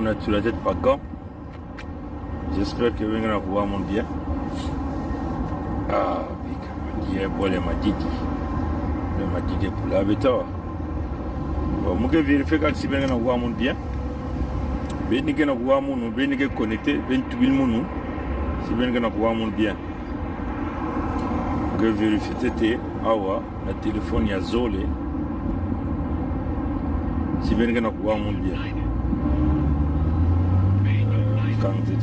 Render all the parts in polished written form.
on a sur la tête pas gants. J'espère que vous allez voir mon bien. Ah, il y a pour les matiti. Le matiti pour la bêta. Bon, moi je vérifie quand si vous allez voir mon bien. Vous allez voir mon nom, vous allez connecter, vous allez tout le monde. Si vous allez voir mon bien. Je vérifie que le téléphone est isolé. Si vous allez voir mon bien. Quand vous êtes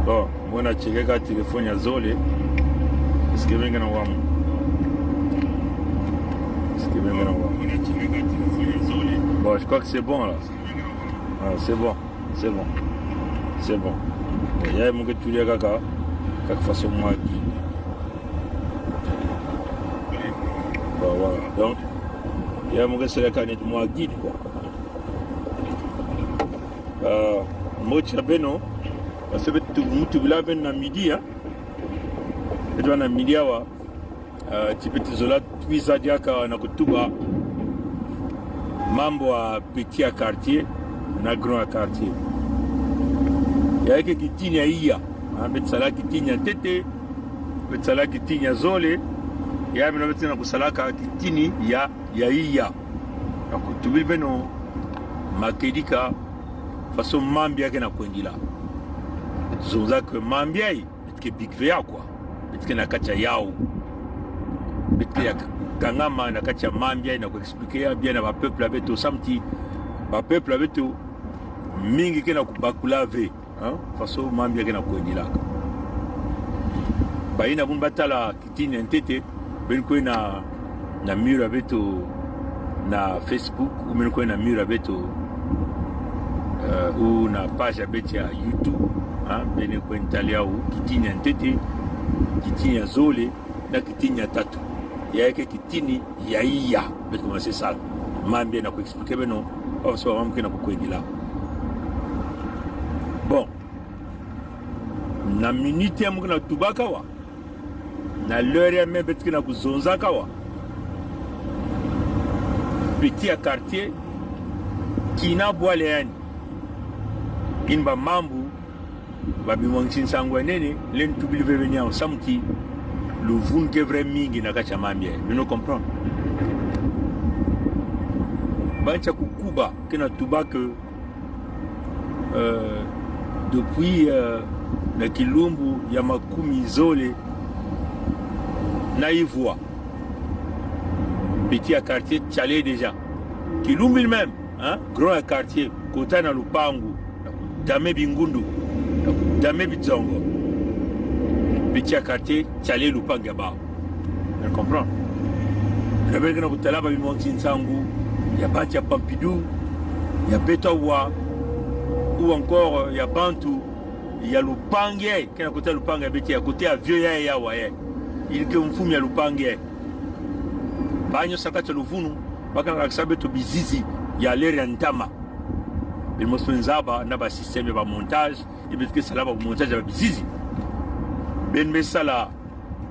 bon, moi je checké le téléphone isolé. Est-ce que vous allez voir mon? Est-ce que vous allez voir? Bon, je crois que c'est bon là. Ah, c'est bon, c'est bon, c'est bon. Il y a mon que tu les gars, quelque façon moi qui. Bon, voilà. Donc, il y a mon que c'est la canette moi guide quoi. Moi tu as ben non. Parce que tu l'as ben à midi hein. Et tu as midi awa. Tu peux te isoler puis ça dit que na kutuba. Mambo à petit quartier. Na grand quartier. Il y a qui tinya iya, ametsala qui tinya tete, ametsala qui tinya zole, il y a même na kusalaka qui tini ya iya. Donc tu veux beno makedika façon mambia ke na kwendila. Zoza que mambia est que big vea quoi. Est que na kacha yao. Est que kangama na kacha mambia na ko expliquer bien na ba peuple avec tout samti. Ba peuple avec tout mingi kena kubakula ve hein façon mambia kena kuendila ba ina bun batala kitini entete ben ko na mur avec na Facebook ou ben ko na mur avec ou na page avec ya YouTube hein ben ko entalia ou kitini entete kitini ya zole na kitini ya tatu ya kitini ya iya ben commencer ça mambia na ko expliquer beno façon mambia kena kuendila. Bon, na minute ya mukina tubaka wa, na l'heure ya même betkina kuzonzaka wa. Petit quartier, kina boile yani, inba mambu, babi mwanchin sangwa nene, len tubili vevenya o samti, le vun ke vrai mingi na kacha mambie, nous comprendre. Bancha kukuba kina tubaka depuis na Kilumbu ya makumi zole na Ivoire. Petit quartier Tchalé déjà. Kilumbu même, hein, grand quartier, kota na Lupangu, Dame Bingundu, Dame Bizongo. Petit quartier Tchalé Lupangu ba. Tu comprends? Le bel que nous talaba bimonti nsangu, ya Batia Pompidou, ya Betowa. Ou encore il y a Bantou, il y a Lupangue, qui est à côté de Lupangue, il y a côté à Vieux Yawaye. Il est un fou, il y a Lupangue. Bagno Sakata Luvunu, Bakana Sabeto Bizizi, il y a l'air Yantama. Il m'a fait un zaba, n'a pas système de montage, il veut que ça là, montage de Bizizi. Ben Messala,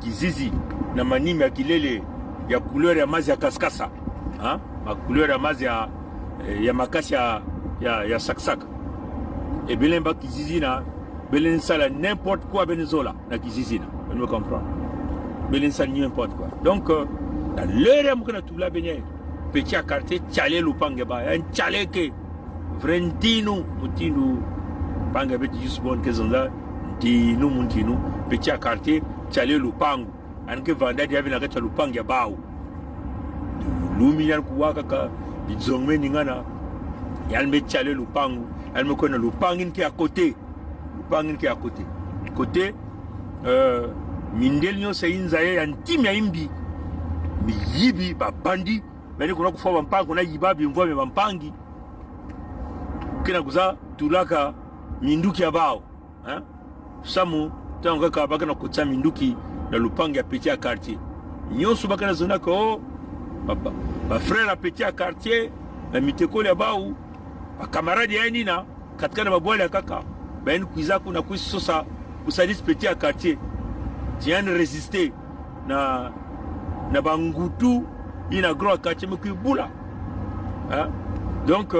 Kizizi, Namanime, Kilele, il y a couleur ya Mazia Kaskasa, hein, ma couleur ya Mazia, il y a Makasia, il y a Saksak. Et Belemba Kizizina, Belen Sala n'importe quoi Venezuela, na Kizizina, on me comprend. Belen Sala n'importe quoi. Donc, dans l'heure où on a tout la baigné, petit quartier, Tchalé Lupangeba, un Tchalé que, Vrentino, Moutino, Pangabet Yusbon Kezonda, Dino Moutino, petit quartier, Tchalé Lupangu, un que Vanda Diavina Reta Lupangeba, Luminan Kouaka, Bizongme Ningana, Yalme Tchalé Lupangu. Elle me connaît le pangin qui est à côté. Le pangin qui est à côté. Côté, Mindelio c'est une zaye, un team ya imbi. Mi yibi, ba bandi. Mais nous avons fait un pang, on a yiba, bien voir, mais un pangi. Kena kuza, tulaka, minduki ya bao. Hein? Samu, t'as un gars qui a kotsa minduki, dans le pang ya petit quartier. Nyon subaka na zona ko, ma frère a petit quartier, la miteko ya bao. Camarade ya nina katika na mabwale ya kaka ben kuiza kuna kuisosa kusadis petit à quartier tiens résister na na bangutu ina grand quartier mukibula hein. Donc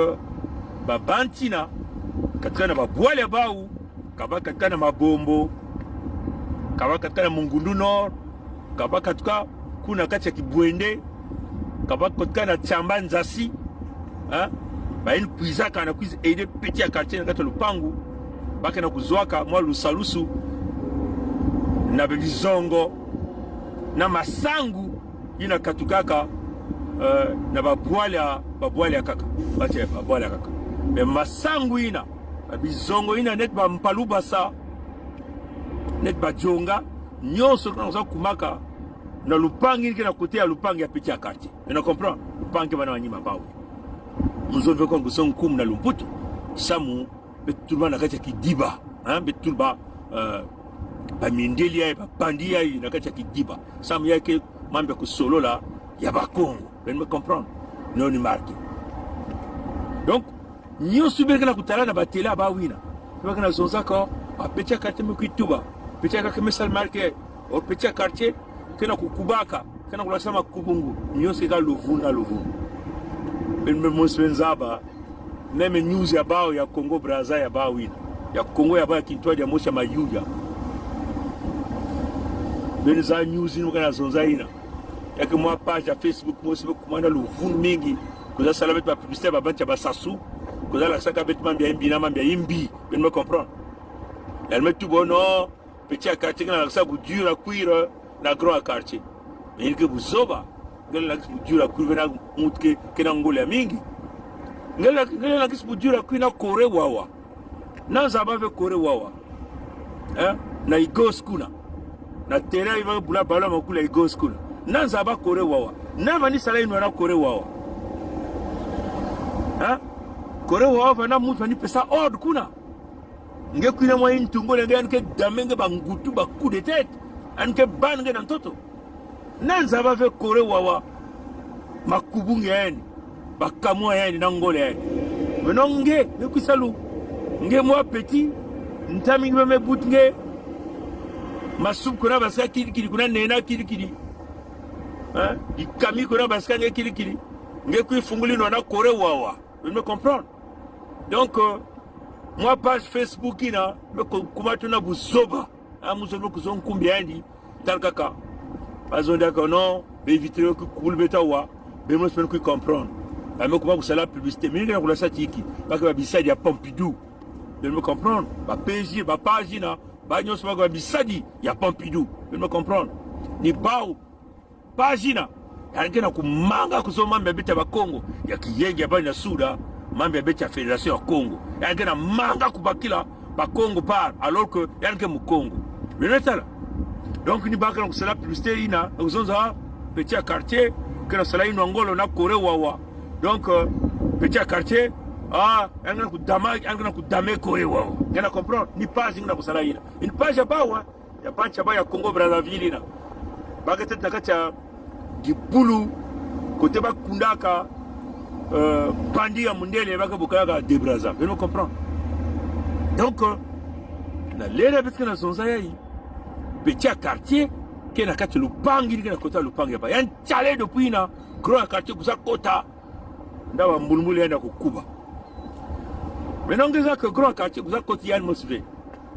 babantina katika na babwale bau kaba katika na mabombo kaba katika na Mungundu Nord kaba katika kuna kati ya Kibwende kaba katika na Chamba Nzasi hein. Ba une puisaka na kuiz aider petit quartier na Lupangu baka na kuzwaka mwa Lusalusu na Bizongo na Masangu ina katukaka na babwale ya kaka bache babwale ya kaka mais Masangu ina Bizongo ina net ba Mpaluba sa net ba Jonga nyonso kana kumaka na Lupangi kina kote ya Lupangi ya petit quartier on comprend Lupangi bana wanyima bawo muzove kwa ngusong kum na Lumputu samu betulba na kati ya Kidiba hein betulba bamindeli ya bandia na kati ya Kidiba samu yake mambo kusolola ya bakongo ben me comprendre non ni marqué donc nyo subir kana kutala na batela ba wina kwa kana zonza ko a petit quartier mukituba petit quartier mesal marqué au petit quartier kana kukubaka kana kulasema kubungu nyo sika luvuna ben me moswenzaba même news ya bao ya Congo Brazza ya bao wina ya Congo ya bao kintwa ya mosha mayuya ben za news ni kana zonza ina yake mwa page ya Facebook mosbe kumanda luvunu mingi kuza salamet ba publicité ba bancha ba sasu kuza la saka betman bia imbi na mambia imbi ben me comprendre elle met tout bon non petit quartier na sa dur à cuire na grand quartier mais que vous soba ngela dur à cuire na mutke kena ngole mingi ngela kisibu dur à cuire na kore wawa na zaba ve kore wawa hein na igos kuna na terrain iva bula bala makula igos kuna na zaba kore wawa na vani sala ino na kore wawa ha kore wawa vana mutu vani pesa ordre kuna nge kuna mwa intungo nge anke damenge bangutu ba coup de tête anke bange na mtoto na zaba ve kore wawa makubunge yani bakamwa yani na ngole yani menonge ne kusalu nge mwa petit ntami ngeme butnge masub kuna baska kili kuna nena kili hein ikami kuna baska nge kili nge kuifunguli no na kore wawa vous me comprendre donc moi page Facebook ina me kuma tuna buzoba amuzo no kuzon kumbiandi talkaka bazonda ko non be éviter que cool betawa be mo spend ku comprendre mais comment vous la publicité mais on la satiki parce que ba bisadi ya Pompidou vous me comprendre ba PJ ba pagina ba nyos ba bisadi ya Pompidou vous me comprendre ni bao pagina yangena kumanga kusoma mambo ya Kongo ya kiyenge ba na Suda mambo ya beta fédération ya Congo yangena manga kubakila ba Congo par alors que yange mu Congo menetala donc ni bakala kusala publicité ina uzonza petit quartier que na sala ino ngolo na kore wawa donc petit quartier yangena kudame kore wawa ngena comprendre ni page ngena kusala ina une page bawa ya pancha ba ya Congo Brazzaville ina bagete takacha Gibulu côté ba kundaka bandi ya mundele baka bukaka de Brazza vous comprenez donc na lera bitka na zonza yayi petit quartier qui na kati Lupangi qui na kota Lupangi ba yan chale depuis na grand quartier kuza kota ndawa mbulumule yenda kukuba maintenant ngeza que grand quartier kuza kota yan mosve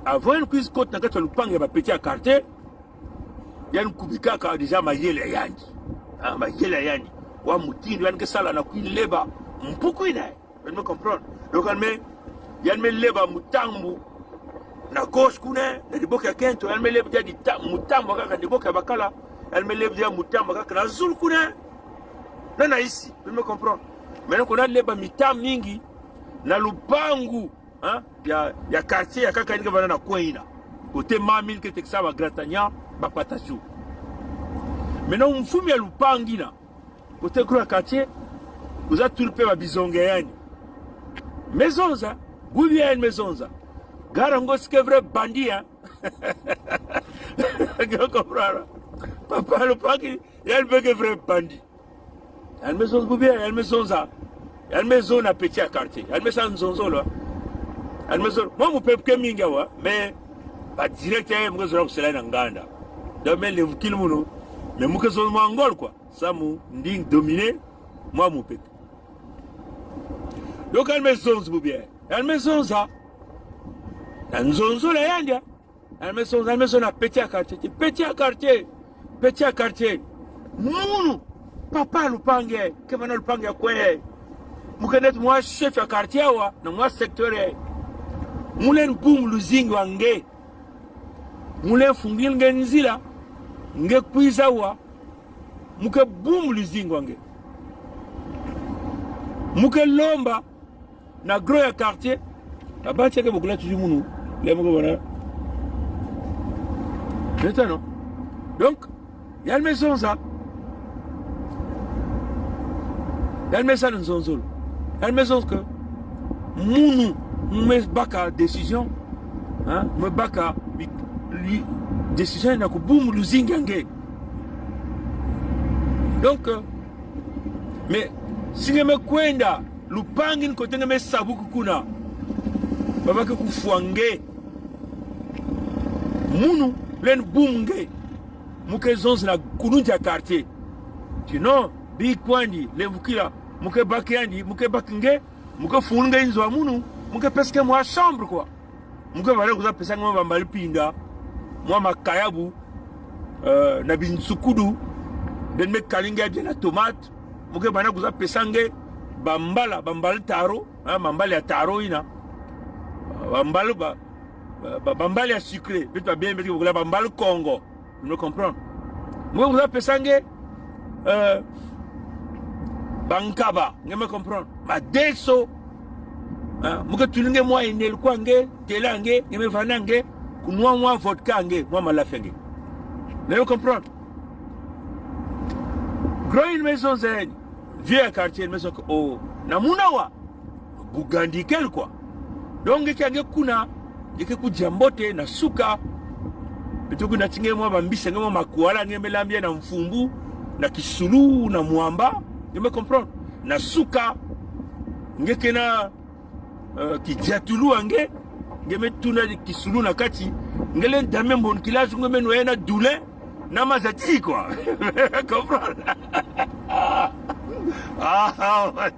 avant une cuisse kota na kati Lupangi ba petit quartier yan kubikaka déjà mayele yangi mayele yangi wa mutindi yan ke sala na kuileba mpuku ina vous comprendre donc yan me leba mutambu na gauche kuna na diboka ya kento yan me leba di mutambu kaka diboka ya bakala yan me leba mutambu kaka na zulu kuna na ici vous comprendre maintenant qu'on a leba mitam mingi na Lupangu ya quartier ya kaka ndika bana na koina côté mamil ke teksa ba gratanya ba patachu maintenant mfumi ya Lupangi na côté grand quartier vous a tulpe ba bizonge yani maisonza gubia maisonza garango skevre bandia comprendre papa Lupangi yal bege vrai bandi yal maison gubia yal maisonza yal maison na petit quartier yal maison zonzo là yal maison moi mon peuple minga wa mais ba directeur mwezo la kusela na nganda donc mais le kilumuno Mais mouke zone moi angol quoi. Ça mou nding dominé moi mou pète. Donc elle me zonze bien. Elle me zonze ça. Elle zonze la yandia. Elle me zonze à petit quartier. Petit quartier. Mounou. Papa lupange. Kevana lupange kwe. Moukenet moi chef à quartier wa. Na moi secteur. Moulen boum luzingi wange. Moulen fungil nzila. Nge kuiza wa. Mouke boum luzingi wange. Mouke lomba. Na gros ya quartier. La bâche que beaucoup là toujours mounou. Les mots voilà. Maintenant. Donc, il y a une maison ça. Il y a une maison dans son zone. Il y a une maison que mounou me baka décision. Hein, me baka lui décision na ko boum luzingange. Donc mais si me kwenda lupangi ko tenga me sabuku kuna. Baba ke kufuange munu len bunge muke zonze na kununja quartier sinon big kwandi levukila muke bakiandi muke bakinge muke funge inzo munu muke peske moi chambre quoi muke vale kuza pesa ngoma bambali pinda moi makayabu na binsukudu den me kalinga de na tomate muke bana kuza pesange bambala taro bambala ya taro ina bambalo bambali à sucré, peut pas bien mettre la bambalo Congo, vous me comprenez? Moi vous appelez ça bankaba, vous me comprenez? Ma deso, moi tu n'es moi il n'est le quoi nge, telange, il me vanange, moi vodka nge, moi malafenge. Vous comprenez? Grand une maison zen, vieux quartier une maison que oh, na munawa, Bugandi quel quoi? Donc il y a kuna yeke kujambote na suka bitoku na tinge mwa bambisa ngemo makuala ngeme lambia na mfumbu na kisulu na muamba ngeme comprendre na suka ngeke na kijatulu ange ngeme tuna kisulu na kati ngele ndame mbon kilazu ngeme no na doulin na mazati quoi comprendre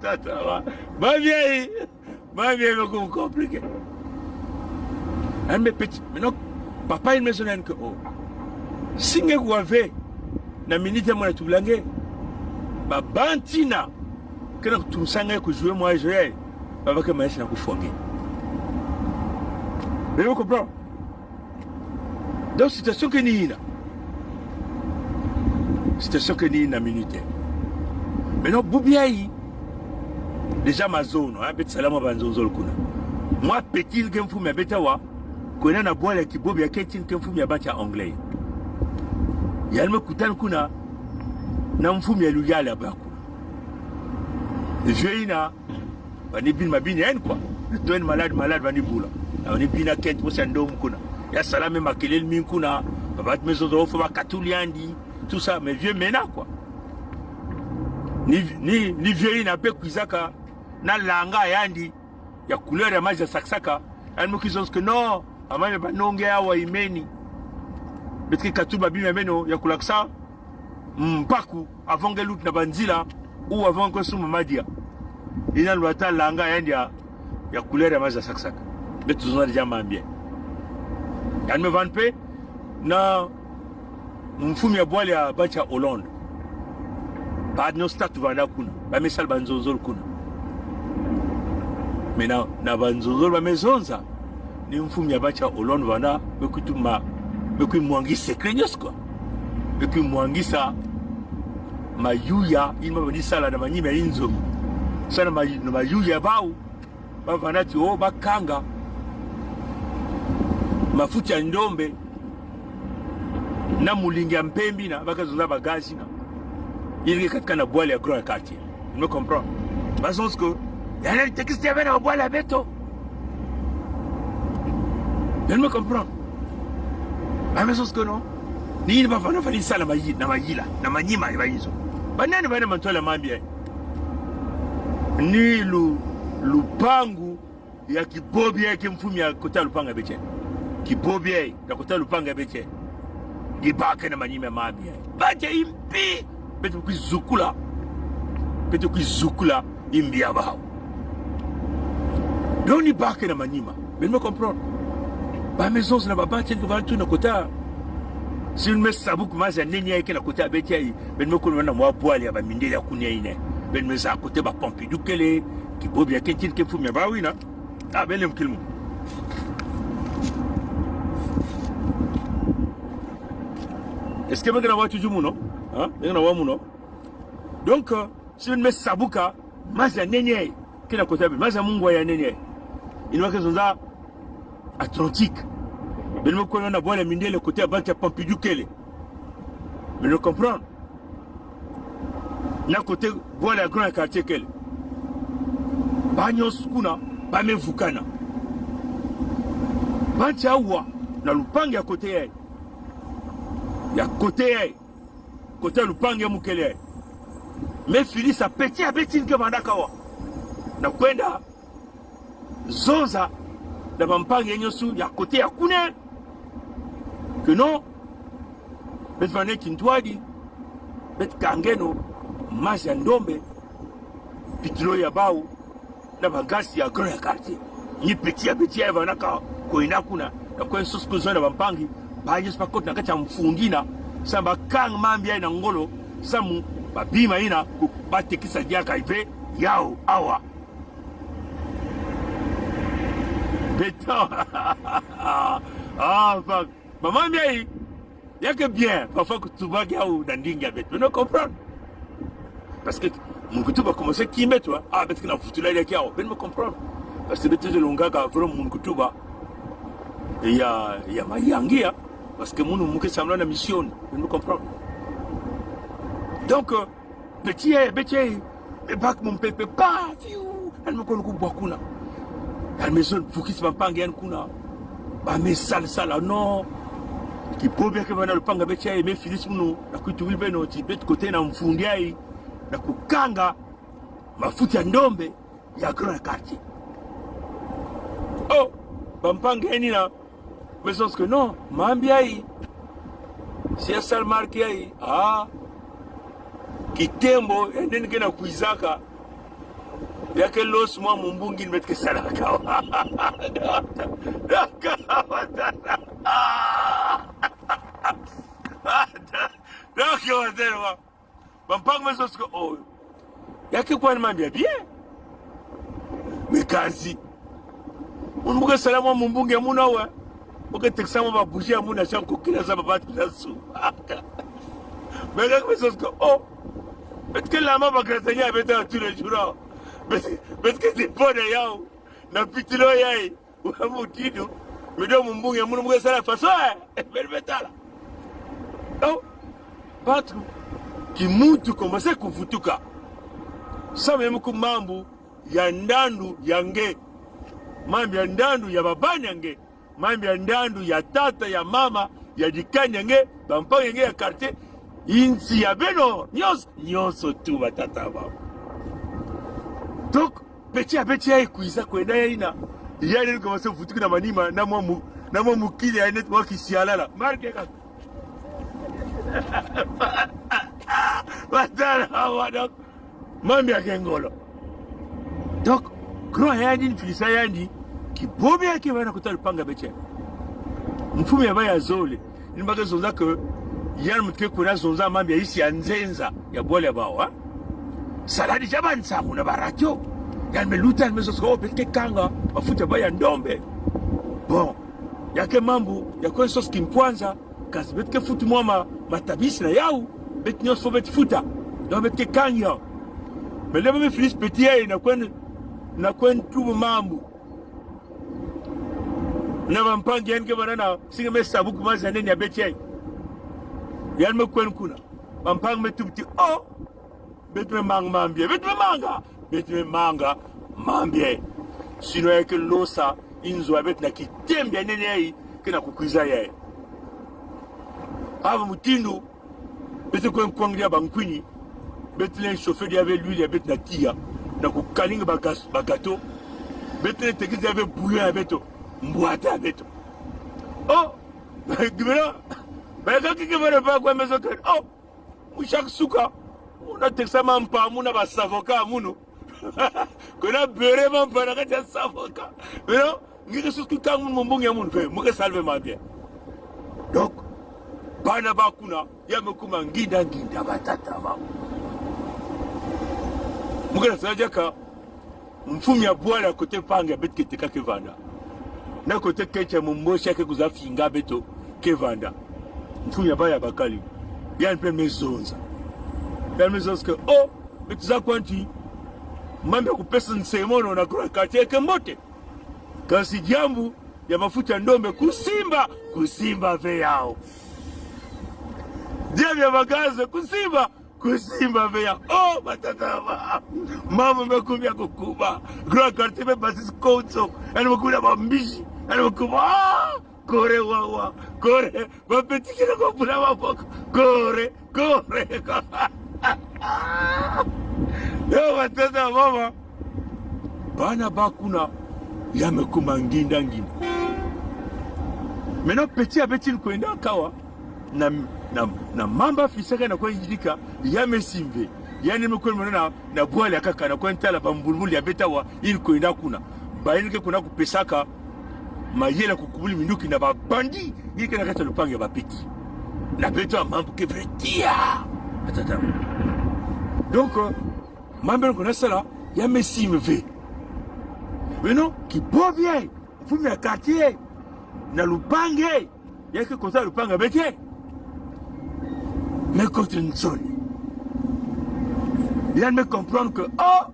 tata ba vieille me compliqué. Elle me petit. Maintenant, papa il me sonne que oh. Si vous avez na minute moi tout langue. Ba bantina. Que tout sanga que jouer moi jouer. Papa que moi na ku fonge. Vous comprenez? Donc situation que ni na. Situation que ni na minute. Maintenant Boubiaï déjà ma zone, hein, petit salama banzonzol kuna. Moi petit que mfu me betawa, kona na boile ki bobi ya ketin que mfu me bacha anglais. Yalme kutan kuna na mfu me luyala ba kuna. Jeina bani bin mabini en quoi. Toi malade bani bula. On bina ket mo sandom kuna. Ya salame makelel min kuna, babat mezo do fo ba katuliandi, tout ça mais vieux mena quoi. Ni vieux na pe kuizaka na langa yandi ya couleur ya maji ya saksaka elle me disent que non amane banonge awa imeni betki katuba bima meno ya kulaksa mpaku avant gelut na banzila ou avant que suma madia ina lwata langa yandi ya couleur ya maji ya saksaka mais tout ça déjà bien elle me vend pe na mfumi ya boile ya bacha Hollande ba no start vanda kuna ba mesal banzozol kuna. Maintenant, na banzozol ba mezonza ni mfumi ya bacha Hollande vanda bekutuma bekumwangi secretos quoi. Bekumwangisa mayuya ilma badi sala na manyima inzo. Sana mayuya bau ba vanati o bakanga mafuta ndombe na mulingi mpembi na bakazonza bagazi na il est katika na boile ya grand quartier. Tu me comprends? Parce que il y a des textes qui viennent à boire la bête. Tu me comprends? La même chose que non. Ni ne va pas faire ça na magila, na manyima ya hizo. Banani bana mantola mambia. Ni lupangu ya kibobi yake mfumi ya kota lupanga beche. Kibobi ya kota lupanga beche. di baka na manyima mami bacha impi betu kuzukula imbi abao doni baka na manyima ben me comprendre ba maison na ba bacha ko vantu na kota si me sabu kuma za neni yake na kota beti ai ben me ko na mwa poali ba mindele akunya ine ben me za kote ba Pompidou kele ki bobi yake tin ke fu me ba wina ah ben le mkilmu. Est-ce que vous avez toujours mon hein? Donc, si vous me sabuka, maza nenye, qui n'a côté, maza mungo ya nenye. Il m'a dit Atlantique. Mais nous connaissons boire la mine le côté à Bantia Pompidou Kele. Mais nous comprenons. Na côté boire la grande quartier Kele. Bagnos kuna, bame vukana. Bantia wa, na lupangi à côté ya côté lupange mukele me fili sa petit abetini ke mandaka wa na kwenda zonza na bampange nyosu ya côté ya kune que non bet vane kintwadi bet kangeno maji ya ndombe pitilo ya bau na bagasi ya grand quartier ni petit ya vanaka ko inakuna na kwen sosko zona bampangi ba yes pa koti na kati ya mfungina samba kang mambia ina ngolo samu babima ina kubatekisa diaka ive yao awa beton ah fuck maman bien yake bien parfois que tu vas yao dandinga bet mais non comprendre parce que mon couteau va commencer qui met toi ah bet que na futula ile yao ben me comprendre parce que beto longa ka vraiment mon couteau ba ya mayangia parce que mon mouke samla na mission vous comprenez donc petit bac mon pépé pas elle me connaît beaucoup na la maison fukis mpange yan kuna ba me sala non qui peut bien que bana le panga petit me filis munu na kutu wilbe no ti bet côté na mfundia hii na kukanga mafuta ndombe ya grand quartier oh bampange ni na mais sauf que non, mambiai, c'est ça le marqué, ah, kitembo, et then kena kuizaka, yake los moi mumbungi met que ça la kawa, mais sauf que oh, yake quoi mambia bien, mais quasi, mumbuga salama mumbungi amuna wa. Ok, texamo va bouger à mon agent coquille à sa batte qui sous. Mais là, mais c'est que oh, mais que la maman va gagner avec tous les jours. Mais que c'est pas d'ailleurs. Na pitilo yai, ou à mon tido. Mais donc mon bon, mon bon, c'est la façon. Mais le métal. Oh, patron, qui monte comme ça qu'on fout tout cas. Ça même comme mambu, yandandu, yange. Mambi yandandu, yababani yange. Mambi ya ndandu ya tata ya mama ya dikanya nge bampange nge ya quartier insi ya beno nyonso tu batata ba donc petit ya kuiza kwenda ya ina ya ni commencer futuki na manima na mwa mukili ya net wa kisialala marke ka batala wa donc mambi ya kengolo donc grand ya ni filisa ya ni kibobe yake bana kutali panga beche mfumo ya baya zole ni mbaga zonza que yar mutke kuna zonza mambi ya isi ya nzenza ya bole bawa saladi jaban samu na baracho yar meluta meso so betke kanga mafuta baya ndombe bon yake mambu ya kwa sos kimpwanza kasi betke futu mwa matabisi na yau bet nyos fo bet futa do betke kanga mais le finis petit na kwen tu mambu na mampangi yanke banana singe me sabuku maza neni ya beti yan me kwen kuna mampangi me tubti oh betme mambie sino yake losa inzo abet na kitembe nene yai kena kukuiza yai ava mutindu beti kwen kwanglia bankwini beti le chauffeur di avait l'huile abet na tia na kukalinga bagato beti le tekizi avait bouillon abeto Mbouata beto. Oh, gimena Mais quand quelqu'un va pas quoi maison que oh, chaque souka, on a texté même pas mon abas avocat mouno. Qu'on a beurré même pas la carte avocat. Mais non, il y a ce que quand mon bon yamoun fait, moi salve ma bien. Donc, bana bakuna, yamekuma ngida batata ma. Moi ça veut dire que mfumi ya boile à côté panga bet keteka ke vanda. Na côté kecha mumboshi ke kuzafinga beto ke vanda. Mfumi ya baya bakali. Il y a une première zonza. Il y a une maison que, oh, mais tu sais quoi, tu mambe kupesa nsemono na kwa kati kembote. Kasi jambu ya mafuta ndombe kusimba ve yao. Jambu ya magaze kusimba ve yao. Oh, batata mama mekumbia kukuba. Kwa kati me basis koto. Ani mekuda bambishi. Ani mekuba kore wawa. Kore. Bapeti kina kupula wapoko. Kore. Yo batata mama. Bana bakuna. Yamekuma nginda. Maintenant petit à petit kwenda kawa na mamba fisaka na kwa njidika yamesimve. Yani mekona na bwala kaka na kwenta la bambulmuli ya betawa ili kwenda kuna. Bainike kuna kupesaka mayela kukubuli minduki na babandi ili kana kata lupange bapiti. Na beta mambo ke vretia. Atata. Donc mambe kuna sala yamesimve. Maintenant qui beau bien, vous me quartier na lupange yake kosa lupanga bete. Mais quand une zone, il me comprendre que oh,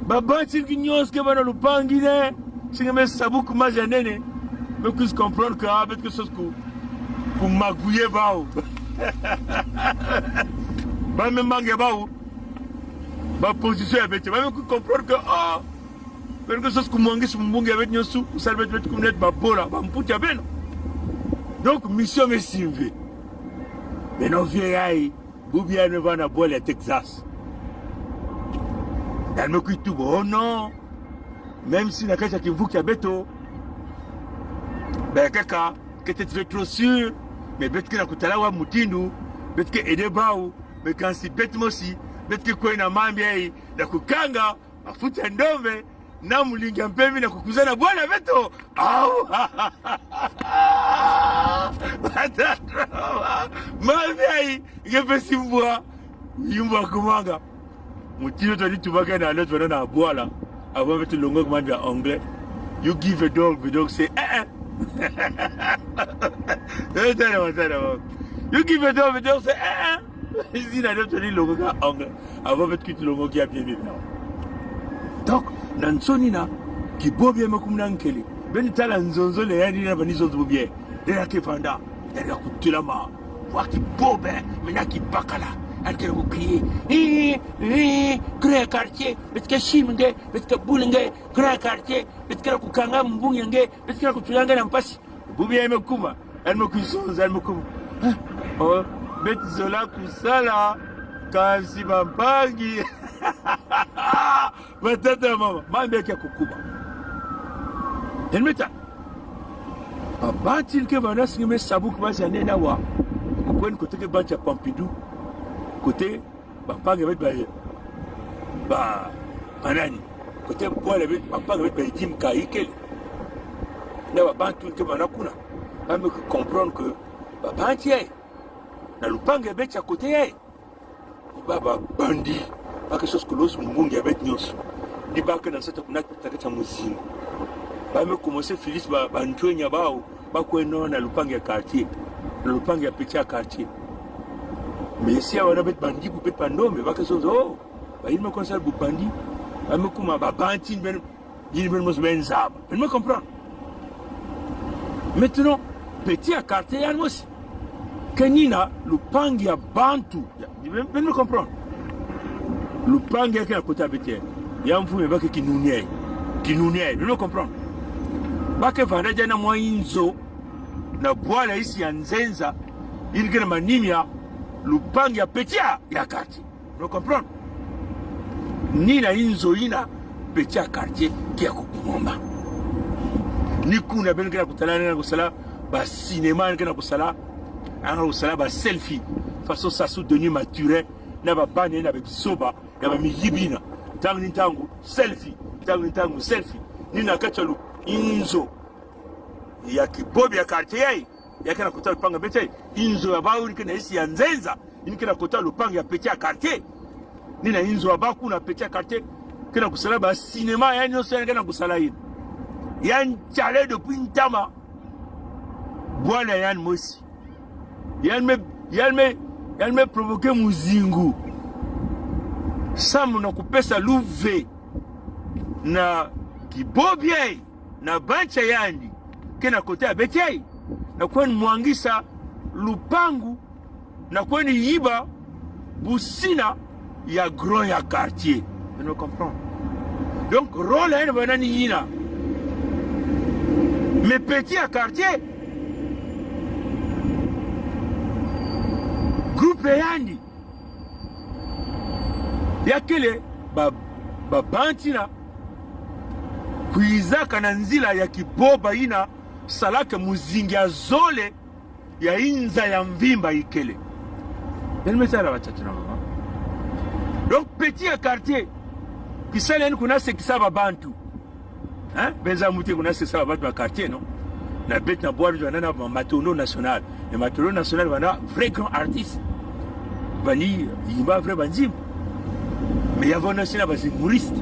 baba tignyos que va na lupangi ne, si me sabu kuma janene, mais que comprendre que avec quelque chose que magouiller bao. Ba me mangue bao. Ba position bete, ba me comprendre que oh, quelque chose que mangis mbungi avec nyosu, salvet bete comme net ba bola, ba mputa beno. Donc mission me simve. Mais non vieille, ou bien ne va na boire Texas. Elle me quitte tout, oh non. Même si la cache qui vous qui a béto. Ben quelqu'un qui était trop sûr, mais bête qui n'a coûté là ou moutindu, bête qui est débao, mais quand si bête aussi, bête qui quoi na mambiei, na kukanga, a foutu un dome, na mulinga mpemi na kukuza na boire béto. Mavi ngepesi mbwa yumba kumanga mutino to litubaka na lot wana na boala avant vetu longo kumanga anglais you give a dog say you give a dog say ici na lot ni longo ka anglais avant vetu ki longo ki a bien donc nansoni na ki bobie makumna nkele beni tala nzonzo le yani na banizo bobie de la kefanda de la kutilama waki bobe menaki bakala alkere ko crier grand quartier betka shimnge betka bulnge grand quartier betka ko kanga mbunge betka ko tulanga na mpasi bubi yemekuma elmekuizonza elmekuma oh betzola kusala kasi bampangi batata mama mambe kia kukuba elmeta batil ke bana singe sabuk basi anena wa kwen côté que bancha Pompidou côté papa avec ba manani côté boile avec papa avec ba Jim Kaikel na ba bantu ke bana kuna ba me comprendre que papa tié na lupanga becha côté baba bandi ba que chose que l'os mungi avec nyos di ba que dans cette kuna takata muzingo ba me commencer Félix ba ntwenya bao ba ko no na lupanga quartier le lupange ya petit quartier. Mais si on a bet bandi pour bet pando, mais va que chose oh, bah il me conseille pour bandi, bah me comment bah bandi ben, il me mos ben zab. Il me comprend. Maintenant petit quartier ya mos. Kenina lupange ya bantu, il me comprend. Lupange ya kwa côté betie. Ya mfume ba que kinunie, il me comprend. Ba que va na moi inzo. Na boala isi ya nzenza ili kena manimia lupangi ya petia ya quartier. Vous comprenez? Ni na inzo ina petia quartier kia kukumomba. Ni kuna benu kena kutala na kusala ba cinema kena kusala anga usala ba selfie façon Sassou Denis Maturin na ba bane na ba bisoba na ba miyibina tangu selfie tangu selfie nina kachalu inzo ya kibobi ya quartier yake na kota lupanga bete inzo abao nikena isi ya nzenza nikena kota lupanga ya peti ya quartier nina inzo abaku na peti ya quartier kena kusala ba cinéma ya nyoso kena kusala hino yan chale depuis ntama bwana yan mosi yan me provoquer muzingu samu na kupesa luve na kibobye na bancha yandi kena kote ya betei na kweni mwangisa lupangu na kweni yiba busina ya grand ya quartier. Vous me comprenez? Donc rôle est venant yina mais petit à quartier groupe yandi yakele babantina kuizaka na nzila ya kiboba ina salake muzingi ya zole ya inza ya mvimba ikele. Yalmesala wachache na mama. Donc petit à quartier kisale ni kuna sekisaba bantu. Hein? Benza muti kuna sekisaba bantu wa quartier non? Na bet na boire na matono national. Le matono national wana vrai grand artiste. Bani yimba vrai banzim. Mais yavona sina basi humoriste.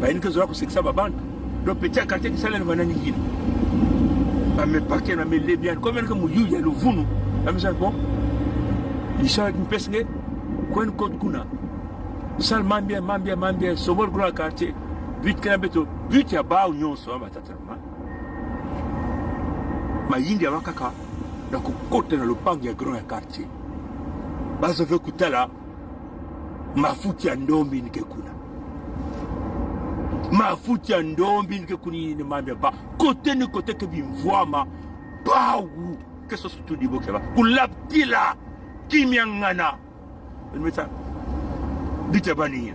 Bani kezo ko sekisaba bantu. Donc petit à quartier kisale ni wana nyingine. Ba me paquet na me lebian comme que mu yu ya luvunu. Amisa bon. Isha mpesnge kwen kod kuna. Sal mambia somol grand quartier. But kana beto but ya ba nyonso abatatama. Ma yindi ya wakaka na kukote na lupangi ya grand quartier. Bazo ve kutala mafuti ya ndombi nikekuna. Mafuti ya ndombi nikekuni ni mambia ba kote ni kote ke bimvwama bawu keso studi bokeba kulaptila kimyangana meta bita bania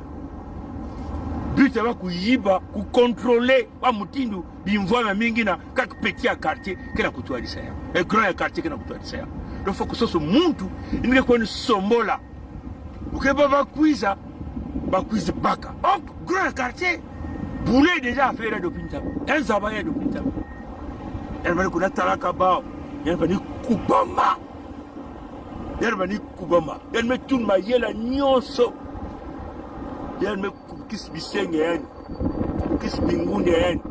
bita ba kuyiba ku contrôler wa mutindu bimvwama mingi na kak petit ya quartier kena kutwalisa ya e grand ya quartier kena kutwalisa ya do foko soso muntu inge kwani sombola ukeba bakwiza baka oh grand ya quartier boulé déjà affaire de pinta un zabaye de pinta elle va kuna talaka bao elle va ni kubama elle me tourne ma yela nyonso elle me kis bisenge yani kis bingunde yani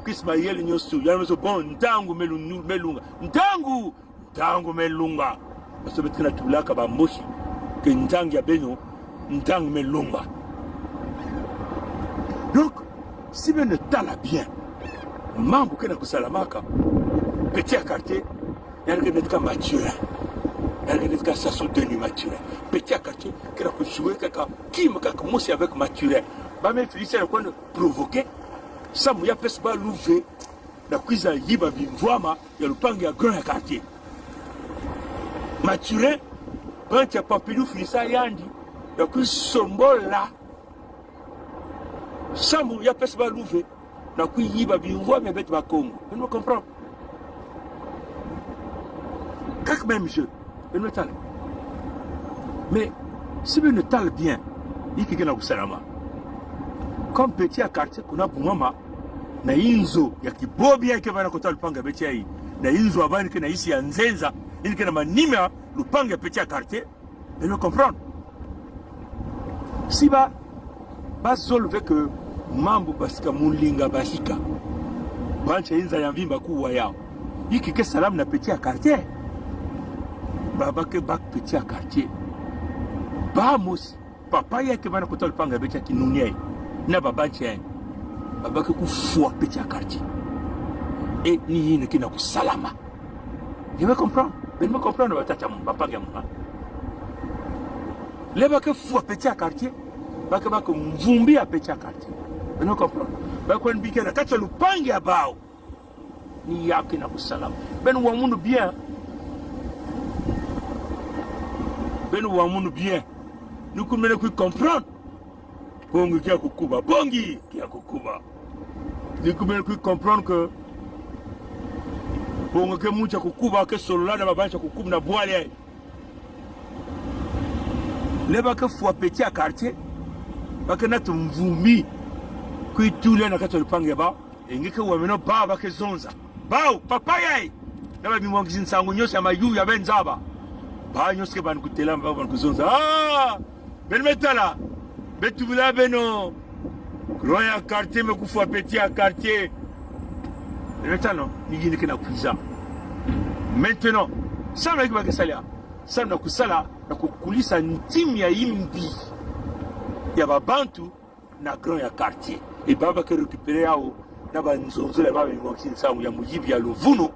kis ma yela nyonso elle me so bon ntangu melunga ntangu melunga parce que betina tulaka ba moshi que ntangu ya beno ntangu melunga. Donc si bien ne tala bien mambo kena kusalamaka petit à quartier yalke netka mature yalke netka Sassou Denis mature petit à quartier kena kujouer kaka kim kaka mosi avec mature ba me Félicien kwa provoquer samu ya pesa ba louver na kuiza yiba bimvwama ya lupangi ya grand quartier mature bancha papilou Félicien yandi na kuisombola samu ya pesa ba louver na kuyiba bimvwama bet ba Congo. Vous me comprenez? Kak même jeu elle me tale mais si vous ne tale bien iki kena kusalama comme petit à quartier kuna bumama na inzo ya kibobi yake bana kota lupanga beti hii na inzo abani kena isi ya nzenza ili kena manima lupanga petit à quartier. Elle me comprend? Si ba bazolve que mambo basika mulinga basika bancha inza ya mvimba kuwa yao iki ke salamu na petit à quartier baba ke bak petit à quartier ba mosi papa yake bana kota lupanga beti ya kinunyai na baba chai baba ke kufua petit à quartier et ni yine kina kusalama. Je me comprends? Ben me comprendre batata papa ke mwa le ba ke fua petit à quartier ba ke mvumbi ya petit à quartier. Je me comprends? Ba ko nbike na kacha lupangi abao ni yake na kusalama ben wa mundu bien nous kumene ku comprendre bongi kia kukuba ni kumene ku comprendre que bongo ke mucha kukuba ke sololana babancha kukuba na boile leba ke fwa petit à quartier bake na tumvumi kuitule na kato lupange ba engike wameno ba bake zonza bao papaya na ba mimwangizi nsangu nyose ya mayu ya benzaba ba nyose ke ban kutela ba ban kuzonza ben metala betubula beno grand ya quartier me kufwa petit à quartier maintenant ni na kuiza maintenant ça mec ba kesalia ça na kusala na kukulisa ntimi ya imbi ya babantu na grand ya quartier et baba ke récupérer yao na banzonzo la baba ngokisi nsangu ya muyibi ya luvuno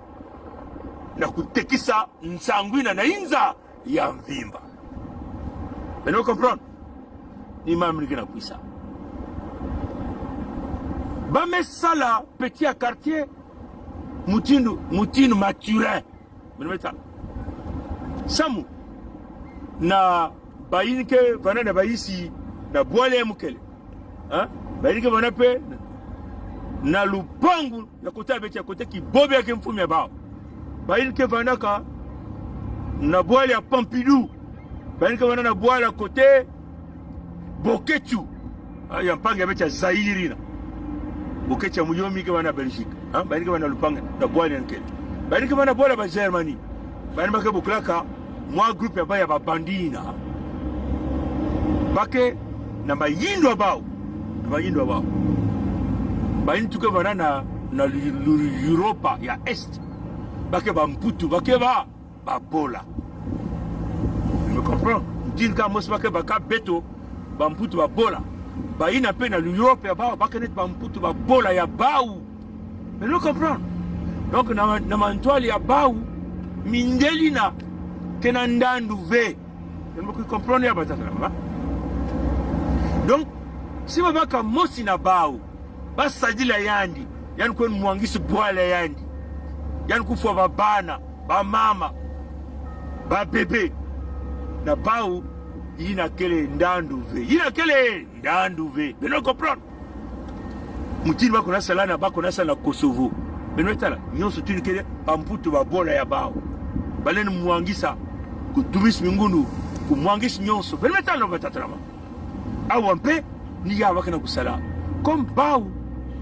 na kutekisa nsangwina na inza ya mvimba. Vous comprenez? Ni mamri na kuisa ba mesala petit à quartier mutinu maturin menmeta samu na bayinke vana na bayisi na boile mukele bayinke vana pe na lupangu ya kota beti ya kote ki bobe yake mfumi ya bao bayinke vana ka na boile ya Pompidou bayinke vana na boile ya kote Boketu ya mpange ya beti ya Zairi na Boketu ya muyomi ke vana Belgique bayinke vana lupanga na boile ya nkele bayinke vana boile ba Germany bayinke vana buklaka mwa groupe ya baya babandina bake na mayindo bao bayin tuke banana na Europa ya Est bake bamputu bake ba bola. Je me comprends din ka mos bake baka beto bamputu ba bola bayin pe na Europe ya bao bake net bamputu ba bola ya bao. Mais je comprends donc na mantwali ya bao mindelina kena ndandu ve ndio comprendre ya batata. Donc si babaka mosi na bao basadila yandi yani kwa mwangisi bwala yandi yani kufwa babana ba mama ba bebe na bao ina kele ndandu ve ndio comprendre mutini bako na salana bako na sala Kosovo beno tala nyonso tini kele pamputu ba bola ya bao baleni mwangisa kutumisi mingundu kumwangisi nyonso belimeta no batatrama awampe ni ya wakana kusala comme bao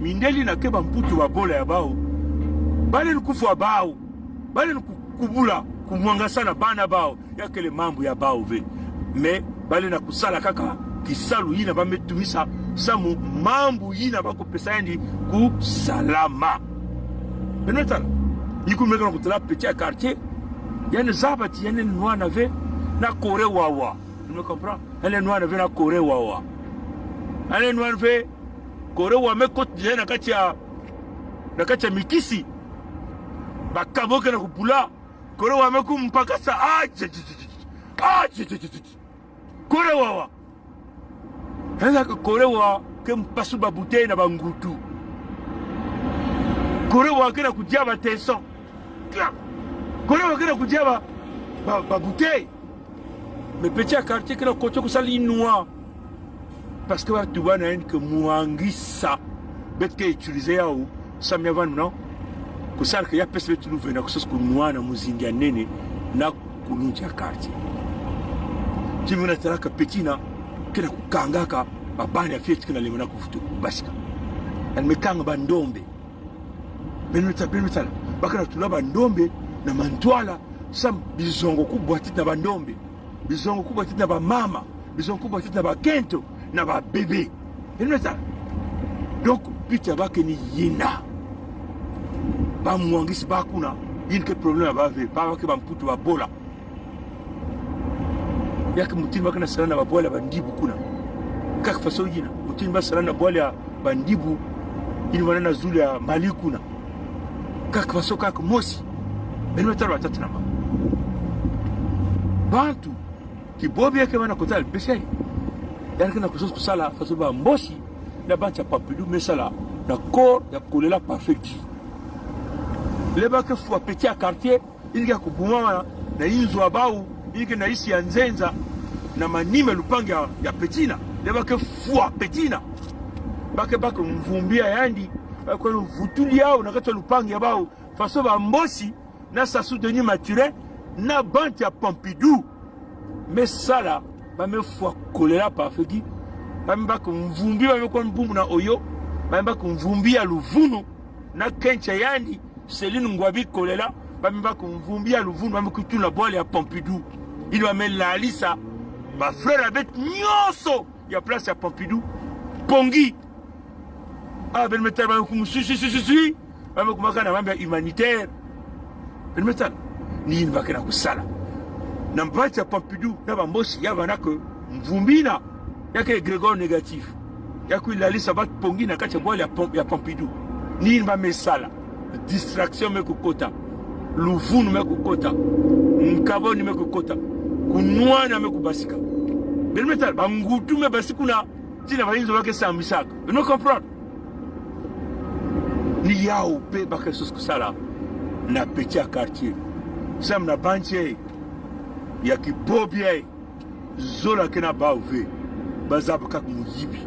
mindeli na keba mputu wa bola ya bao bale nkufu wa bao bale nkubula kumwanga sana bana bao yakele mambo ya bao ve me bale na kusala kaka kisalu yina bametumisa samu mambo yina bako pesa yandi ku salama belimeta nikumeka na kutala petit à quartier yani zabati yani noa na ve na kore wawa tu comprends elle noa na ve na kore wawa elle noa ve kore wa me kote na katia mikisi bakaboke na kupula kore wa me kumpaka sa kore wawa hanga kore wa ke mpasu ba bouteille na bangutu kore wa ke na kudia ba tension kore wakena kujaba ba bouteille mais petit à quartier que la kocho kusali noa parce que tu vas na que muangisa betke utiliser yao samia van non kusala que ya pese tu nouveau na kusos ku noa na muzinga nene na kulunja quartier timuna taraka petina kena kukangaka babani afiti kana lemana kufutu basika and mekanga bandombe benutala bakana tulaba ndombe na mantwala sam bizongo kubwa titi na bandombe bizongo kubwa titi na ba mama bizongo kubwa titi na ba kento na ba bebe enweza donc pita bake ni yina ba mwangisi bakuna yin ke problème ba ve ba ke ba mputu ba bola yake mutini bakana salana ba bola bandibu kuna kaka faso yina mutini ba salana bola bandibu yin wana na zulu ya malikuna kaka faso kaka mosi benotaro atatrama bantu kibobi yake wana kotal pese yani kana kusosa kusala faso ba mboshi na bancha Pompidou mesala na corps ya kolela perfect leba ke fwa petit à quartier ilika kubuma na inzo abau ilika na isi ya nzenza na manime lupanga ya petina leba ke fwa petina bake mvumbia yandi kwa vutuli yao na kato lupanga ya bao faso ba mboshi na Sassou Denis Maturé, na banque à Pompidou. Mais ça là, ba me foi choléra par fegi. Ba me ba ko mvumbi ba me ko mbumbu na oyo, ba me ba ko mvumbi ya luvunu na kencha yandi Céline Ngwabi choléra, ba me ba ko mvumbi ya luvunu ba me ko tuna boile ya Pompidou. Il va me la lisa. Ma frère avec nyonso, il y a place à Pompidou. Pongi. Ah ben metal ba ko si. Ba me ko makana mambe humanitaire. Ben metal ni ba kana ko sala. Na mbati ya Pompidou na bambosi ya banaka mvumbina yake Grégoire négatif yako ilalisa bat pongi na kati ya boile ya Pompidou ni mba mesala distraction me kokota luvunu me kokota nkaboni me kokota kunwana me kubasika belmetal bangutu me basikuna tina bainzo wake samisaka no comprendre ni yao pe bakesos kusala na petit quartier sam na banche ya kibobie zola kena bauve bazaba kak muyibi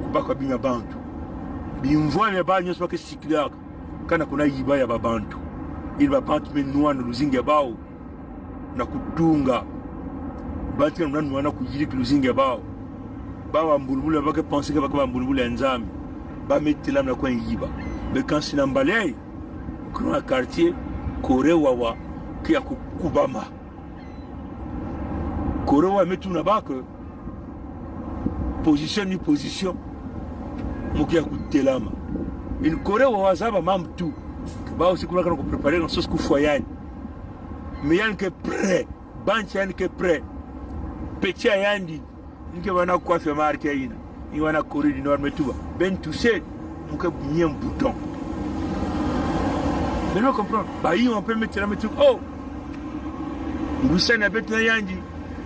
kubaka binga bantu bimvwa me banyo soke sikilaka kana kuna yiba ya babantu ili babantu menwa no luzinge bao na kutunga bantu na nwa na kujiri luzinge bao bawa mbulubula bake penser que baka mbulubula nzambi ba metela na kwa yiba mais quand c'est n'embalé grand quartier korewawa kia kukubama Korowa met tout là-bas que position ni position moki ya kutelama une Korowa wazaba mam tout ba aussi kuna kana ko préparer dans sauce ku foyane mais yan que prêt banchi yan que prêt petit yandi nke wana kwa fe marque ina ni wana corridor nord metuba ben tout seul moki bien bouton mais non comprendre ba yi on peut mettre la mettre oh ngusana betna yandi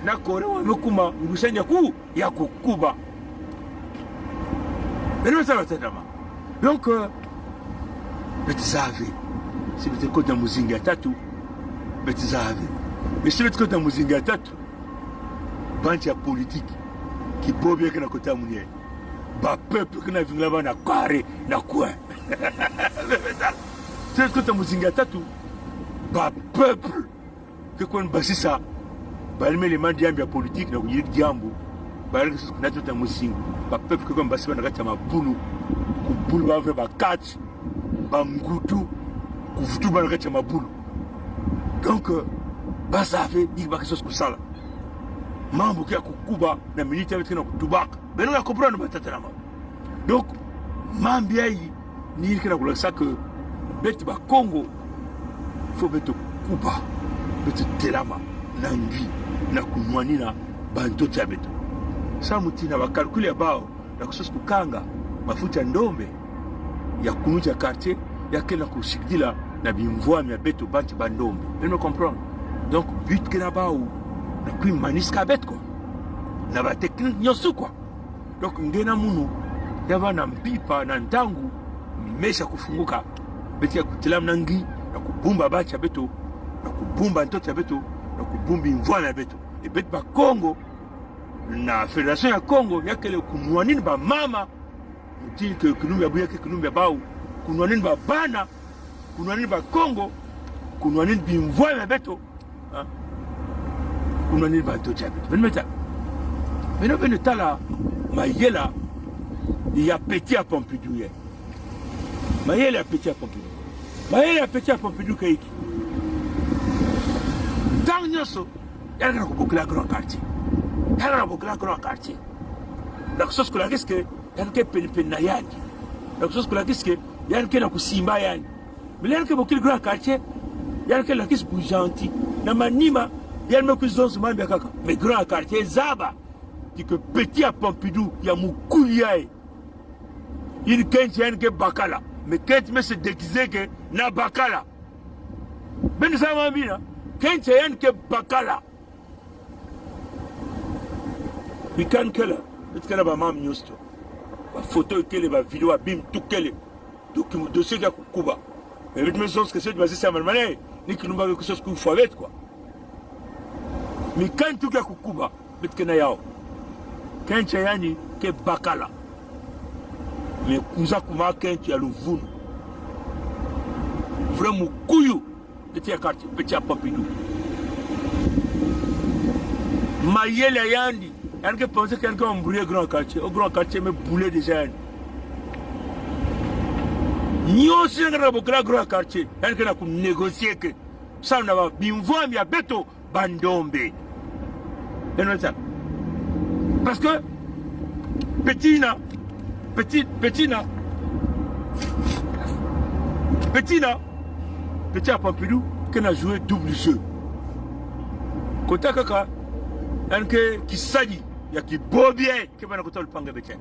na Korowa mekuma ngusanya ku ya kukuba mais ça va être donc betizavi si bete kota muzinga tatu betizavi mais si bete kota muzinga tatu banchi ya politique qui bobie que na kota munye ba peuple que na vingla ba na kare na quoi si bete kota muzinga tatu ba peuple que kon basisa balime les mandiambi ya politique na kujiri jambo balike sisi kuna tuta muzinga ba peuple que basi bana kati ya mabulu kubulu ba ba kati ba ngutu kufutu bana kati ya mabulu donc basa fait dit ba quelque kusala mambo kia kukuba na milita wetu na kutubaka beno ya comprendre batata na mambo donc mambi ai ni ile kana kulasa que beti ba Congo faut beto kuba beto telama nangi na kunwanina banto chabeto samutina bakalkule bao na kusosi kukanga mafuta ndombe ya kunuja quartier ya kena kusikidila na bimvwa mya beto banti bandombe beno comprendre donc but kena bao na kui maniska betko na ba technique nyosu quoi donc ngena munu yava na mpipa na ntangu mesha kufunguka beti ya kutilam nangi na kubumba bacha beto na kubumba ntoto ya beto na kubumbi mvwana beto et bet ba Congo na fédération ya Congo yakele kunwanini ba mama mtini ke kunumbi ya buya ke kunumbi ya bao kunwanini ba bana kunwanini ba Congo kunwanini bimvwana beto kunwanini ba ntoto ya beto benmeta beno tala mayela ya petit à Pompidou ye mayela ya petit à Pompidou mayela ya petit à Pompidou kaiki tant nyoso yalaka na kubukila grand quartier yalaka na kubukila grand quartier na kusosi kula kiske yalake penipeni na yani na kusosi kula kiske yalake na kusimba yani mais yalake bukila grand quartier yalake la kisi bu gentil na manima yalme kuzonsu mambi ya kaka mais grand quartier zaba que petit à Pompidou ya mukuli yae il kenchi yanke bakala mais kenchi me se déguisé que na bakala ben ça mambina kenchi yanke bakala bikan kela bitkana ba mam nyosto ba photo kele ba vidéo bim tout kele document dossier ya kukuba mais vite me sens que c'est basé ça malmané ni que nous va quelque chose qu'on faut quoi mais quand tout ya kukuba bitkana yao kenche yani ke bakala me kuza kuma kenche ya luvunu vraiment kuyu petit quartier, petit à Pompidou. Mayele yandi, il y a pensé que quelqu'un a brûlé grand quartier. Au grand quartier, mais boulé déjà. Nous aussi, on a beaucoup de grand quartier. Il y a négocié que ça, on a bien vu, il y a beto bandombe. Parce que petit à Pompidou, qui a joué double jeu. Kota kaka, qui s'agit, il y a qui beau bien, qui va nous le panga bétiens.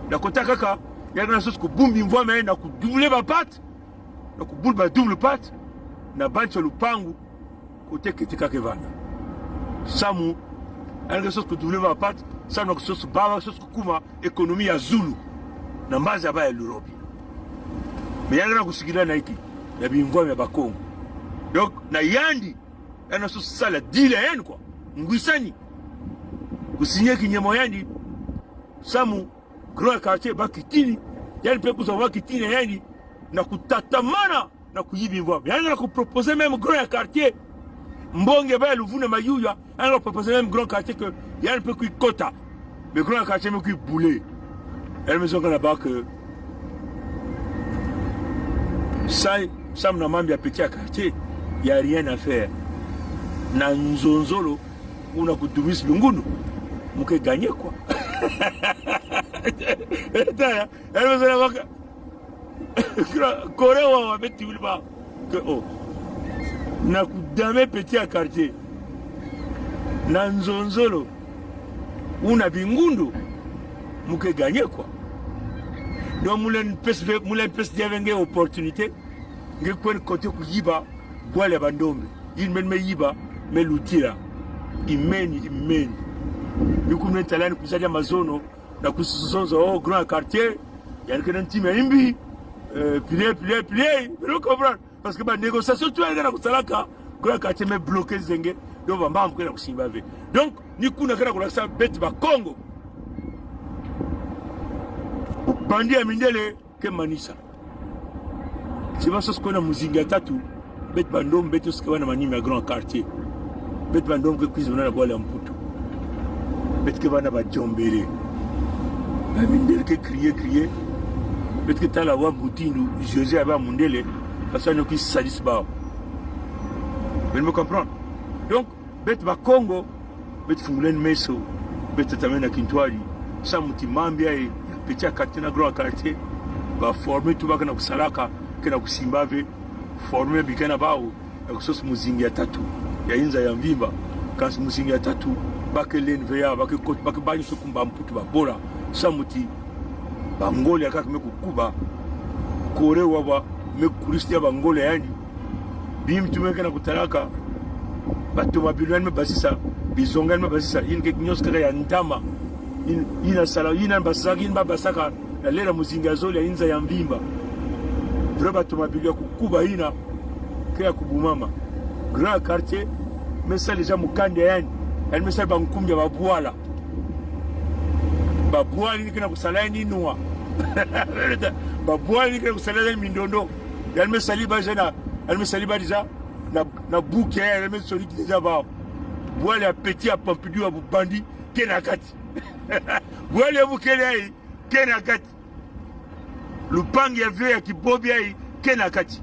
La kota kaka, il y a une chose que boum, il voit, mais il y a double ma patte, il y a boule ma double patte, il y a banque sur le pangu, côté qui était kakevana. Samu, il y a une chose que double ma patte, ça n'a que chose baba, chose que kuma, économie à Zulu, n'a pas à l'Europe. Mais il y a une chose qui est là, il y a bien voix, mais Congo. Donc, na yandi, il y a une chose ça, la deal à quoi. Ngwisani. Kusigner kinyemo yandi. Samu, grand quartier, bakitini. Yandi pe kuzawa kitini yandi. Na kutatamana, na kuyibi mwa. Yandi na kuproposer même grand quartier. Mbonge ba luvuna mayuya. Yandi na proposer même grand quartier que yandi pe kui kota. Mais grand quartier me kui boulé. Elle me dit là-bas que ça me demande un petit quartier. Il n'y a rien à faire. Na nzonzolo, on a kutumis lungundu. Mouke gagné quoi. Elle me dit là-bas que Corée ou avec Tulba. Que oh. Na kudame petit quartier. Na nzonzolo. On a bingundu. Mouke gagné quoi. Donc moulen pes d'y opportunité. Nge kwen côté ku yiba boile bandombe. Il men me yiba me lutira. Imeni. Du coup nous talent ku sadia mazono na ku sonzo au grand quartier. Il y a un petit imbi. Plier. Vous comprenez parce que ba négociation tu as na ku salaka grand quartier me bloqué zenge. Donc ba mbam ku simbavé. Donc ni kuna kana ku sa bête ba Congo. Bandi ya mindele ke manisa. C'est pas ce qu'on a muzinga tatu. Bet bandom beto ce qu'on a manimi à grand quartier. Bet bandom que cuisine na boile en puto. Bet que va na ba jombele. Ba mindele que crier. Bet que tala wa butindu José aba mundele parce que nous qui sadis ba. Vous me comprenez? Donc bet ba Congo, bet fungulen meso, bet tamena kintwali. Ça mutimambia et petit quartier na grand quartier va former tout va kana kusalaka kana kusimbave former bikana bao ya kusosi muzingi ya tatu ya inza ya mvimba kasi muzingi ya tatu bakelen veya bakebanyi sokumba mputu babola samuti bangole akaka mekukuba kore waba mekuriste ya bangole yani bimtu mekana kutalaka batuma bilwan basisa bizongan basisa inke nyos kaka ya ndama ina sala ina basaka na lera muzinga zoli ya inza ya mvimba droba tumabilia kukuba ina kaya kubumama grand quartier mesa les gens mukande yani elle mesa bankumya babwala ni kana kusala ni noa babwala ni kana kusala ni mindondo elle mesa liba jana elle mesa liba déjà na bouquet elle mesa solide déjà ba boile ya petit à Pompidou à bandi kenakati boile bukele kenakati lupangi ya vieux ya kibobi ai kenakati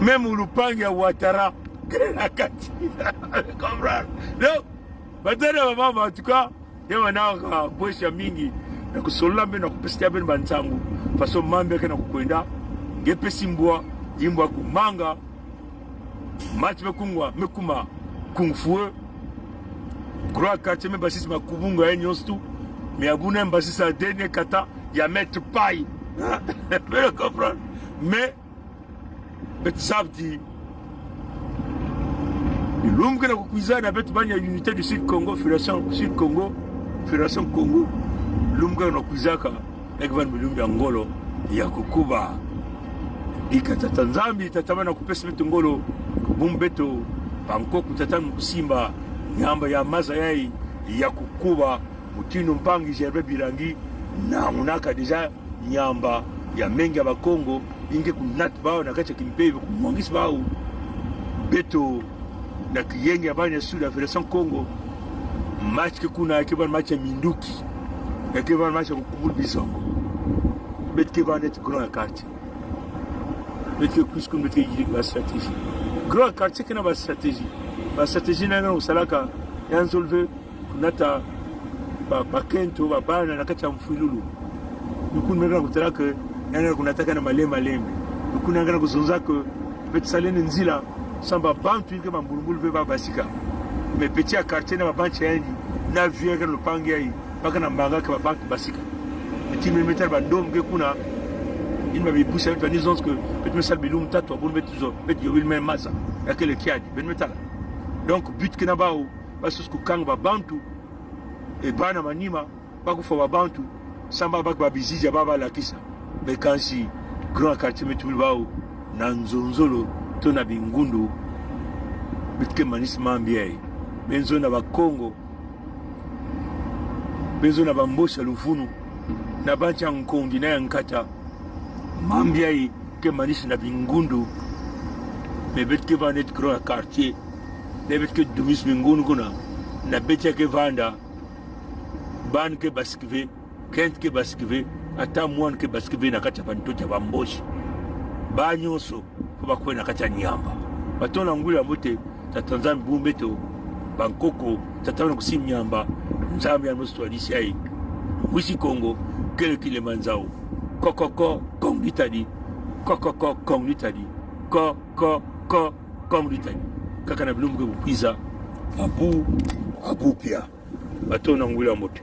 même lupangi ya Ouattara kenakati comprendre donc batana mama en tout cas yema na boisha mingi na kusola mbe na kupestia ben bantangu faso mambe kana kukwenda ngepesi mbwa imbwa kumanga match mekuma kung fu grand quartier me basis makubunga yenyo stu mais abuna basis a dernier kata ya mettre paille vous comprenez mais sabti l'homme que na kuizana betu banya unité du Sud Congo Fédération Congo l'homme que na kuizaka ekvan milumbi ngolo ya kukuba ikata Tanzania tatamana kupesa betu ngolo bumbeto banko kutatana kusimba nyamba ya maza yai ya kukuba mutino mpangi Gervais Birangi na unaka deja nyamba ya mengi ya Bakongo inge kunat bao na kacha kimpeve kumwangisi bao beto na kiyenge abani ya Sud Federation Congo match ke kuna ke ban match ya Minduki ya ke ban match ya Kubul Bizongo bet ke ban et grand quartier bet ke plus comme bet ke yidi la stratégie grand quartier ke na ba stratégie na ngana usalaka ya solve kunata ba kento ba bana na kacha mfululu nukun mega kutara ke yana kunataka na malembe nukun ngana kuzonza ke bet salene nzila samba bantu ke mambulubulu ve ba basika mais petit quartier na ba banche yani na vie ke lupangi ai paka na mbanga ke ba bantu basika petit milimeter ba ndom ke kuna il m'a poussé avec une zone que peut me salber l'um tato bon mettre zo bet yo wil même masa yakele kiadi ben metala donc but ke na bao parce que kanga ba bantu e bana manima bakufa ba bantu samba bakba bizija baba la kisa mais quand si grand quartier metu bao na nzonzolo to na bingundu bitke manis mambiai benzo na ba Congo benzo na ba mbosha lufunu na bacha nkondi na yankata mambiai ke manis na bingundu me bitke vanet grand quartier ne bitke dumis bingundu kuna na betya ke vanda ban ke baskive kent ke baskive ata mwan ke baskive na kacha bantu cha bamboshi ba nyonso ko bakwena kacha nyamba batona ngula mbote tatanzambi bumbeto bankoko tatana kusim nyamba nzambi ya mostwalisi ai wisi Congo kele kile manzao kokoko kong litadi kokoko kong litadi ko kong litadi kaka na bilumbu ke bupiza abu pia batona ngula mbote